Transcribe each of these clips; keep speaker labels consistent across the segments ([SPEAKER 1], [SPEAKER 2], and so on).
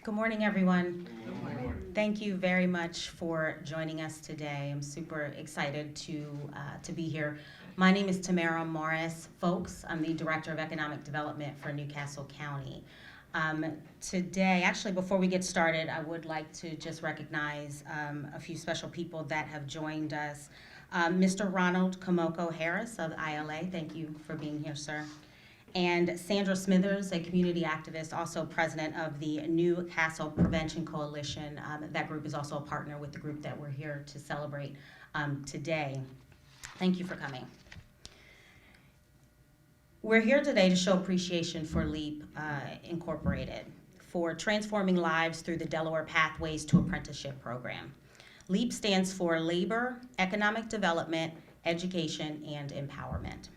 [SPEAKER 1] Good morning, everyone. Good morning. Thank you very much for joining us today. I'm super excited to be here. My name is Tamara Morris Folks. I'm the Director of Economic Development for Newcastle County. Today, actually, before we get started, I would like to just recognize a few special people that have joined us. Mr. Ronald Komoko Harris of ILA, thank you for being here, sir. And Sandra Smithers, a community activist, also president of the Newcastle Prevention Coalition. That group is also a partner with the group that we're here to celebrate today. Thank you for coming. We're here today to show appreciation for LEEP Incorporated for transforming lives through the Delaware Pathways to Apprenticeship program. LEEP stands for Labor, Economic Development, Education, and Empowerment.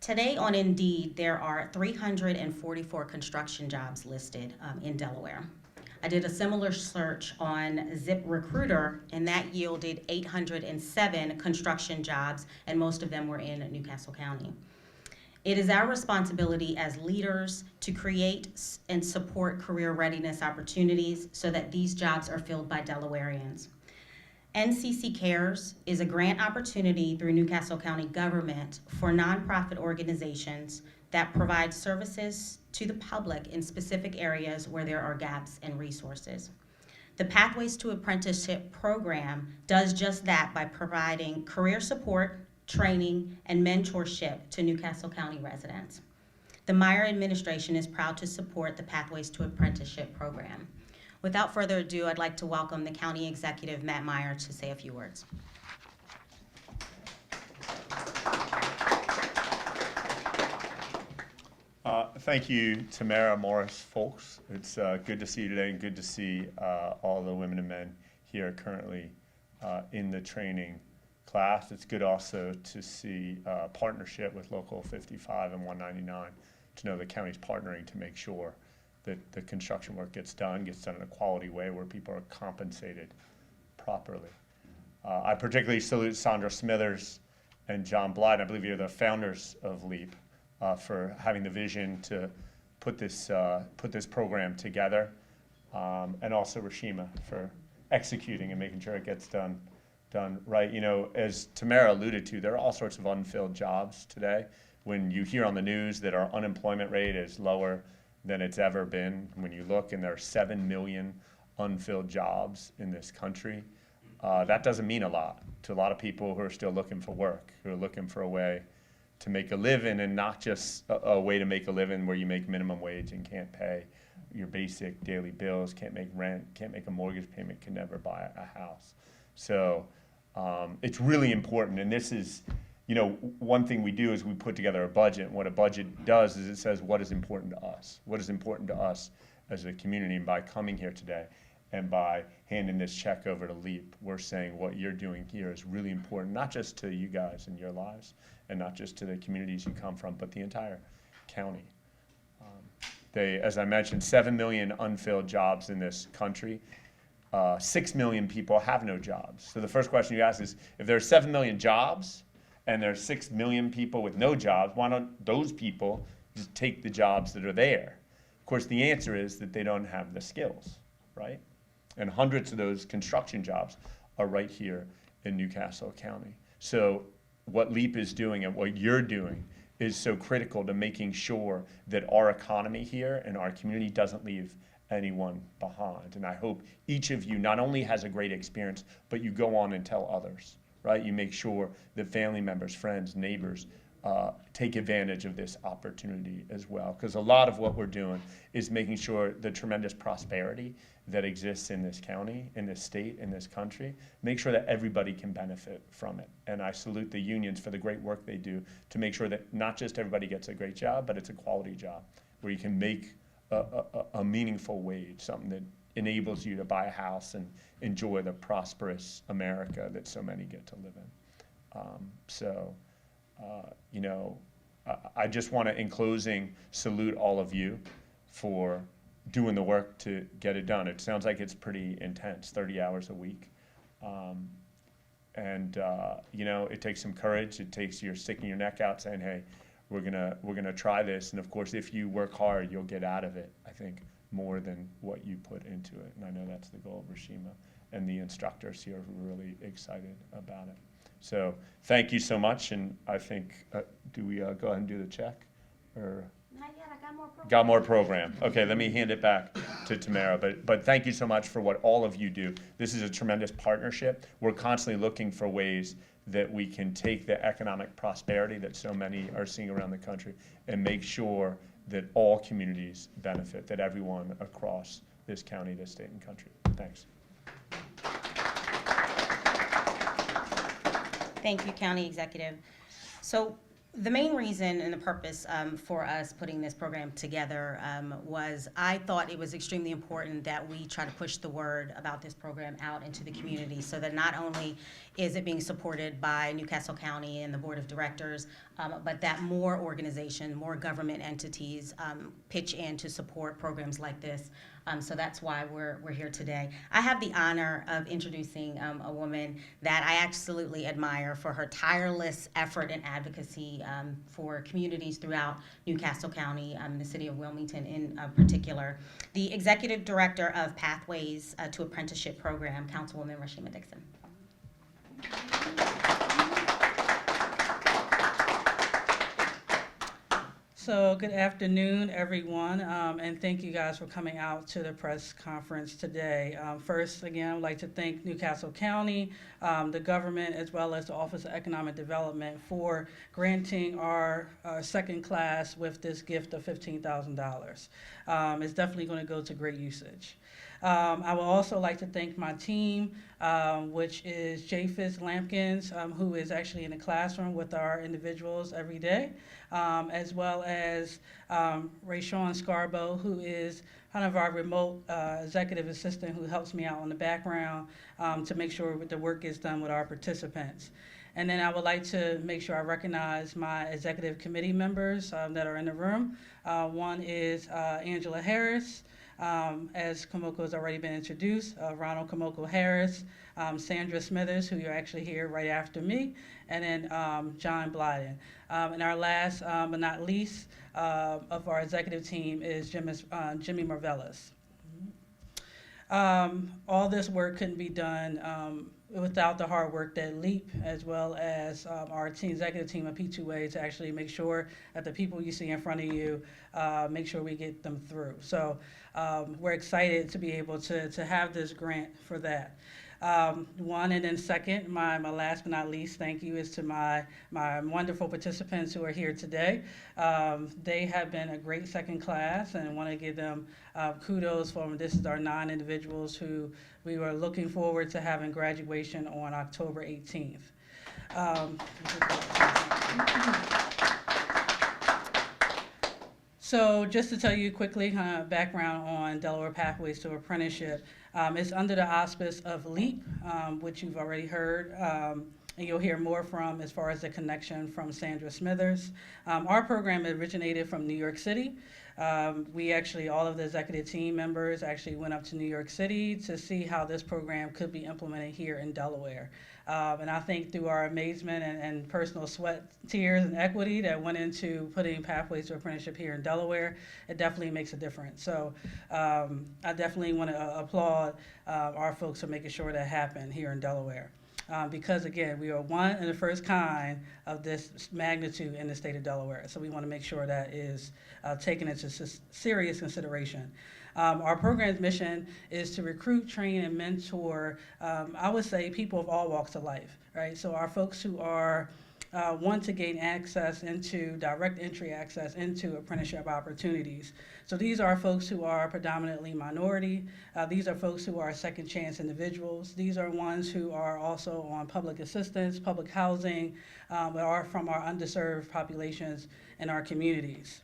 [SPEAKER 1] Today on Indeed, there are 344 construction jobs listed in Delaware. I did a similar search on ZipRecruiter, and that yielded 807 construction jobs, and most of them were in Newcastle County. It is our responsibility as leaders to create and support career readiness opportunities so that these jobs are filled by Delawareans. NCC Cares is a grant opportunity through Newcastle County government for nonprofit organizations that provide services to the public in specific areas where there are gaps in resources. The Pathways to Apprenticeship program does just that by providing career support, training, and mentorship to Newcastle County residents. The Meyer administration is proud to support the Pathways to Apprenticeship program. Without further ado, I'd like to welcome the County Executive, Matt Meyer, to say a few words.
[SPEAKER 2] Thank you, Tamara Morris Folks. It's good to see you today and good to see all the women and men here currently in the training class. It's good also to see partnership with Local 55 and 199 to know the county's partnering to make sure that the construction work gets done in a quality way where people are compensated properly. I particularly salute Sandra Smithers and John Blythe. I believe you're the founders of LEAP for having the vision to put this program together, and also Rashima for executing and making sure it gets done right. You know, as Tamara alluded to, there are all sorts of unfilled jobs today. When you hear on the news that our unemployment rate is lower than it's ever been, when you look and there are 7 million unfilled jobs in this country, that doesn't mean a lot to a lot of people who are still looking for work, who are looking for a way to make a living, and not just a way to make a living where you make minimum wage and can't pay your basic daily bills, can't make rent, can't make a mortgage payment, can never buy a house. So it's really important, and this is, you know, one thing we do is we put together a budget. And what a budget does is it says what is important to us. What is important to us as a community. And by coming here today and by handing this check over to LEAP, we're saying what you're doing here is really important, not just to you guys and your lives, and not just to the communities you come from, but the entire county. As I mentioned, 7 million unfilled jobs in this country. 6 million people have no jobs. So the first question you ask is, if there are 7 million jobs, and there's 6 million people with no jobs, why don't those people just take the jobs that are there? Of course, the answer is that they don't have the skills, right? And hundreds of those construction jobs are right here in Newcastle County. So what LEAP is doing and what you're doing is so critical to making sure that our economy here and our community doesn't leave anyone behind. And I hope each of you not only has a great experience, but you go on and tell others. Right? You make sure that family members, friends, neighbors take advantage of this opportunity as well. Because a lot of what we're doing is making sure the tremendous prosperity that exists in this county, in this state, in this country, make sure that everybody can benefit from it. And I salute the unions for the great work they do to make sure that not just everybody gets a great job, but it's a quality job where you can make a meaningful wage, something that enables you to buy a house and enjoy the prosperous America that so many get to live in. You know, I just want to, in closing, salute all of you for doing the work to get it done. It sounds like it's pretty intense, 30 hours a week. You know, it takes some courage. It takes you sticking your neck out saying, hey, we're gonna try this. And of course, if you work hard, you'll get out of it, I think, more than what you put into it. And I know that's the goal of Rashima and the instructors here who are really excited about it. So thank you so much. And I think, do we go ahead and do the check? Or?
[SPEAKER 1] Not yet, I got more programs.
[SPEAKER 2] Got more program. Okay, let me hand it back to Tamara. But thank you so much for what all of you do. This is a tremendous partnership. We're constantly looking for ways that we can take the economic prosperity that so many are seeing around the country and make sure that all communities benefit, that everyone across this county, this state, and country. Thanks.
[SPEAKER 1] Thank you, County Executive. So the main reason and the purpose for us putting this program together was I thought it was extremely important that we try to push the word about this program out into the community so that not only is it being supported by Newcastle County and the Board of Directors, but that more organizations, more government entities pitch in to support programs like this. So that's why we're here today. I have the honor of introducing a woman that I absolutely admire for her tireless effort and advocacy for communities throughout Newcastle County, the city of Wilmington in particular. The Executive Director of Pathways to Apprenticeship Program, Councilwoman Rashima Dixon.
[SPEAKER 3] So good afternoon, everyone, and thank you guys for coming out to the press conference today. First, again, I would like to thank Newcastle County, the government, as well as the Office of Economic Development for granting our second class with this gift of $15,000. It's definitely going to go to great usage. I would also like to thank my team, which is Japhis Lampkins, who is actually in the classroom with our individuals every day, as well as Rayshawn Scarbo, who is kind of our remote executive assistant who helps me out in the background to make sure the work gets done with our participants. And then I would like to make sure I recognize my executive committee members that are in the room. One is Angela Harris, as Komoko has already been introduced, Ronald Komoko Harris, Sandra Smithers, who you're actually here right after me, and then John Blyden. And our last but not least of our executive team is Jimmy Marvellis. All this work couldn't be done without the hard work that LEEP, as well as our executive team of P2A, to actually make sure that the people you see in front of you, make sure we get them through. So we're excited to be able to have this grant for that. One, and then second, my last but not least thank you is to my wonderful participants who are here today. They have been a great second class, and I want to give them kudos for them. This is our 9 individuals who we were looking forward to having graduation on October 18th. So just to tell you quickly, kind of background on Delaware Pathways to Apprenticeship. It's under the auspice of LEEP, which you've already heard, and you'll hear more from as far as the connection from Sandra Smithers. Our program originated from New York City. We actually, all of the executive team members actually went up to New York City to see how this program could be implemented here in Delaware. And I think through our amazement and personal sweat, tears, and equity that went into putting Pathways to Apprenticeship here in Delaware, it definitely makes a difference. So I definitely want to applaud our folks for making sure that happened here in Delaware. Because again, we are one in the first kind of this magnitude in the state of Delaware. So we want to make sure that is taken into serious consideration. Our program's mission is to recruit, train, and mentor, I would say, people of all walks of life, right? So our folks who are want to gain access into direct entry access into apprenticeship opportunities. So these are folks who are predominantly minority. These are folks who are second chance individuals. These are ones who are also on public assistance, public housing, but are from our underserved populations in our communities.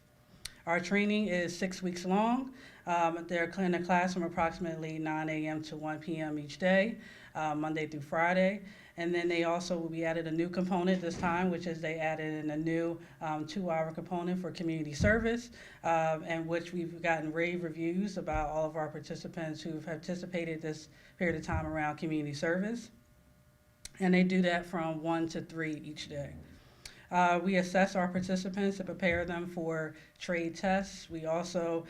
[SPEAKER 3] Our training is 6 weeks long. They're in a class from approximately 9 a.m. to 1 p.m. each day, Monday through Friday. And then they also will be added a new component this time, which is they added in a new 2-hour component for community service, and which we've gotten rave reviews about all of our participants who've participated this period of time around community service. And they do that from 1 to 3 each day. We assess our participants to prepare them for trade tests. We also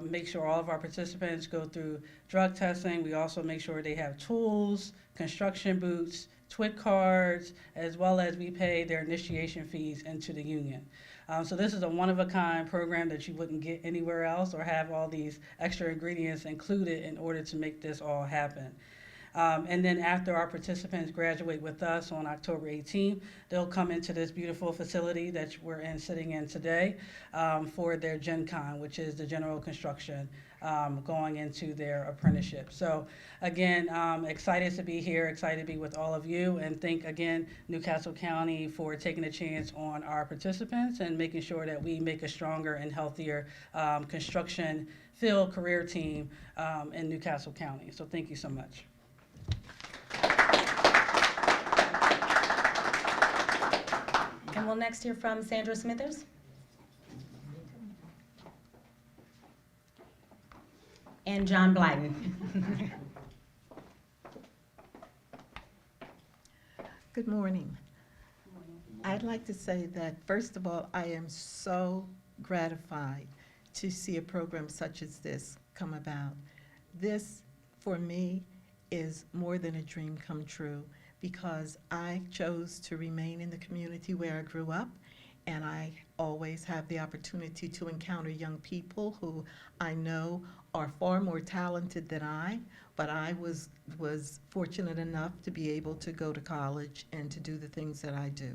[SPEAKER 3] make sure all of our participants go through drug testing. We also make sure they have tools, construction boots, TWIC cards, as well as we pay their initiation fees into the union. So this is a one-of-a-kind program that you wouldn't get anywhere else or have all these extra ingredients included in order to make this all happen. And then after our participants graduate with us on October 18th, they'll come into this beautiful facility that we're sitting in today for their Gen Con, which is the general construction going into their apprenticeship. So again, excited to be here, excited to be with all of you, and thank again Newcastle County for taking a chance on our participants and making sure that we make a stronger and healthier construction field career team in Newcastle County. So thank you so much.
[SPEAKER 1] And we'll next hear from Sandra Smithers. And John Blyden.
[SPEAKER 4] Good morning. I'd like to say that, first of all, I am so gratified to see a program such as this come about. This, for me, is more than a dream come true, because I chose to remain in the community where I grew up, and I always have the opportunity to encounter young people who I know are far more talented than I, but I was fortunate enough to be able to go to college and to do the things that I do.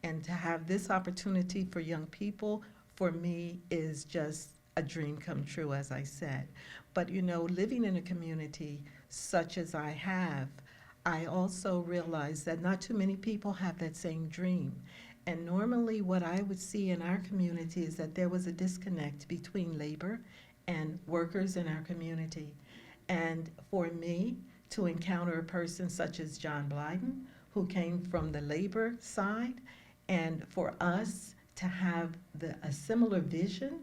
[SPEAKER 4] And to have this opportunity for young people, for me, is just a dream come true, as I said. But you know, living in a community such as I have, I also realize that not too many people have that same dream. And normally what I would see in our community is that there was a disconnect between labor and workers in our community. And for me to encounter a person such as John Blyden, who came from the labor side, and for us to have a similar vision,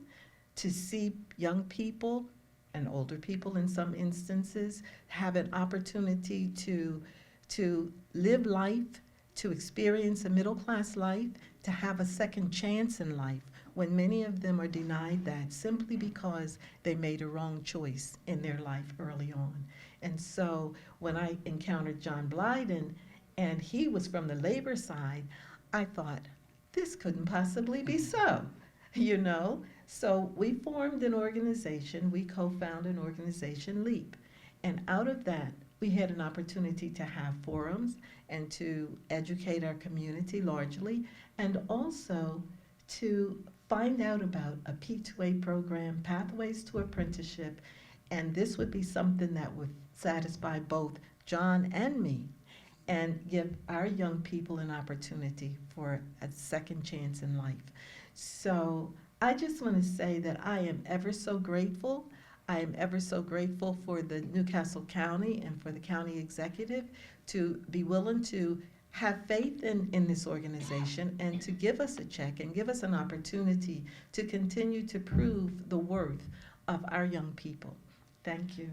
[SPEAKER 4] to see young people and older people in some instances have an opportunity to live life, to experience a middle-class life, to have a second chance in life, when many of them are denied that simply because they made a wrong choice in their life early on. And so when I encountered John Blyden, and he was from the labor side, I thought, this couldn't possibly be so, you know? So we formed an organization, we co-founded an organization, LEEP. And out of that, we had an opportunity to have forums and to educate our community largely, and also to find out about a P2A program, Pathways to Apprenticeship, and this would be something that would satisfy both John and me and give our young people an opportunity for a second chance in life. So I just want to say that I am ever so grateful. I am ever so grateful for the Newcastle County and for the county executive to be willing to have faith in this organization and to give us a check and give us an opportunity to continue to prove the worth of our young people. Thank you.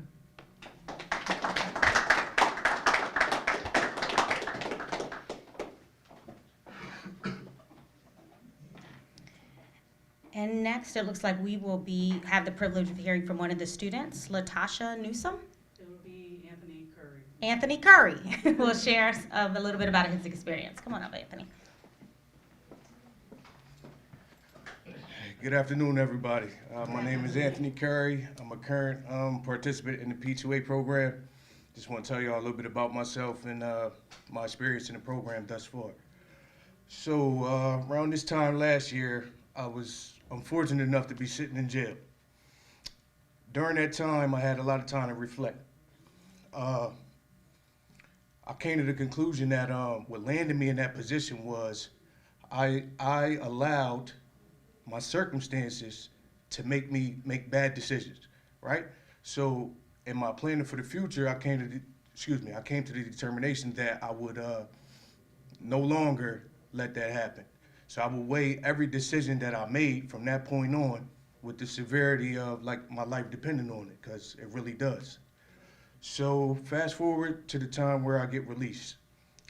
[SPEAKER 1] And next, it looks like we will have the privilege of hearing from one of the students, Latasha Newsom.
[SPEAKER 3] It will be Anthony Curry.
[SPEAKER 1] Anthony Curry will share a little bit about his experience. Come on up, Anthony.
[SPEAKER 5] Good afternoon, everybody. My name is Anthony Curry. I'm a current participant in the P2A program. Just want to tell you all a little bit about myself and my experience in the program thus far. So around this time last year, I'm fortunate enough to be sitting in jail. During that time, I had a lot of time to reflect. I came to the conclusion that what landed me in that position was I allowed my circumstances to make me make bad decisions, right? So in my planning for the future, I came to the determination that I would no longer let that happen. So I would weigh every decision that I made from that point on with the severity of like my life depending on it, because it really does. So fast forward to the time where I get released.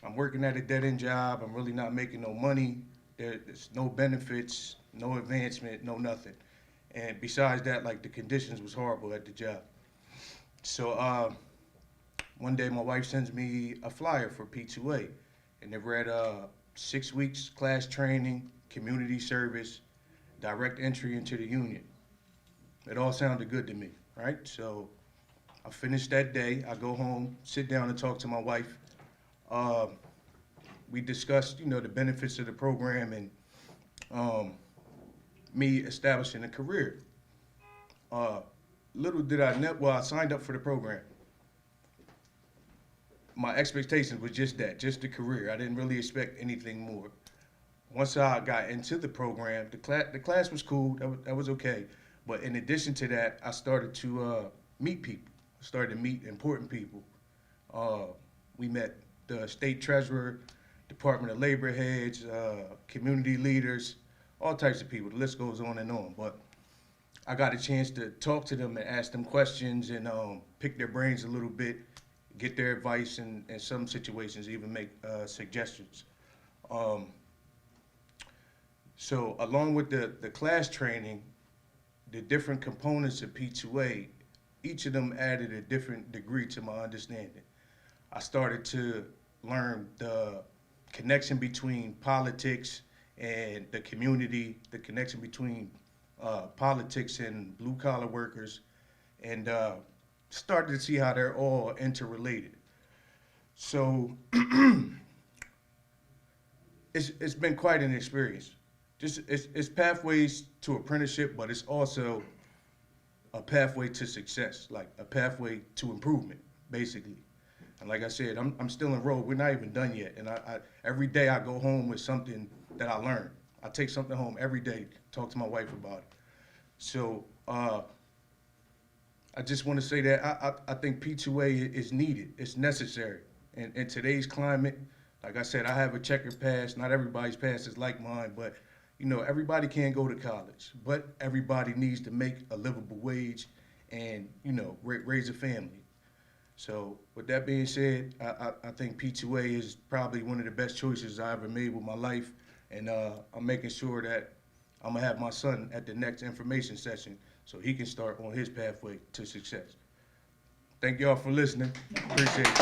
[SPEAKER 5] I'm working at a dead-end job. I'm really not making no money. There's no benefits, no advancement, no nothing. And besides that, like, the conditions was horrible at the job. So one day my wife sends me a flyer for P2A, and it read 6 weeks class training, community service, direct entry into the union. It all sounded good to me, right? So I finished that day. I go home, sit down and talk to my wife. We discussed, the benefits of the program and me establishing a career. Little did I know, well, I signed up for the program. My expectations was just that, just the career. I didn't really expect anything more. Once I got into the program, the class was cool, that was okay. But in addition to that, I started to meet people. I started to meet important people. We met the state treasurer, Department of Labor heads, community leaders, all types of people. The list goes on and on. But I got a chance to talk to them and ask them questions and pick their brains a little bit, get their advice, and in some situations even make suggestions. So along with the class training, the different components of P2A, each of them added a different degree to my understanding. I started to learn the connection between politics and the community, the connection between politics and blue-collar workers, and started to see how they're all interrelated. So it's been quite an experience. It's pathways to apprenticeship, but it's also a pathway to success, like a pathway to improvement, basically. And like I said, I'm still enrolled. We're not even done yet. And I every day I go home with something that I learned. I take something home every day, talk to my wife about it. So I just want to say that I think P2A is needed. It's necessary. And in today's climate, like I said, I have a checkered past. Not everybody's past is like mine, but everybody can't go to college. But everybody needs to make a livable wage and, raise a family. So with that being said, I think P2A is probably one of the best choices I ever made with my life. And I'm making sure that I'm going to have my son at the next information session so he can start on his pathway to success. Thank y'all for listening. Appreciate it.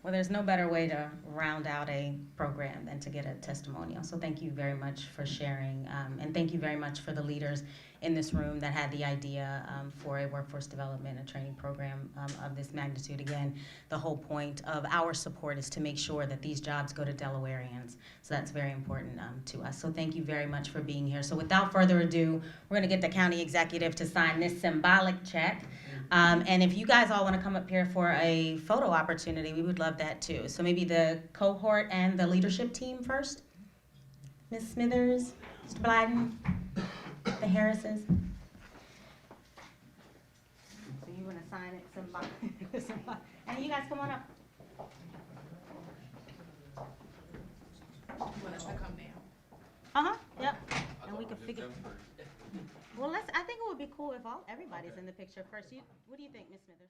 [SPEAKER 1] Well, there's no better way to round out a program than to get a testimonial. So thank you very much for sharing, and thank you very much for the leaders in this room that had the idea for a workforce development and training program of this magnitude. Again, the whole point of our support is to make sure that these jobs go to Delawareans. So that's very important to us. So thank you very much for being here. So without further ado, we're going to get the county executive to sign this symbolic check. And if you guys all want to come up here for a photo opportunity, we would love that too. So maybe the cohort and the leadership team first. Ms. Smithers, Mr. Blyden, the Harrises. So you want to sign it symbolic. And you guys come on up.
[SPEAKER 6] Want us to come down?
[SPEAKER 1] Yep. And we can figure. Well, I think it would be cool if everybody's in the picture first. What do you think, Ms. Smithers?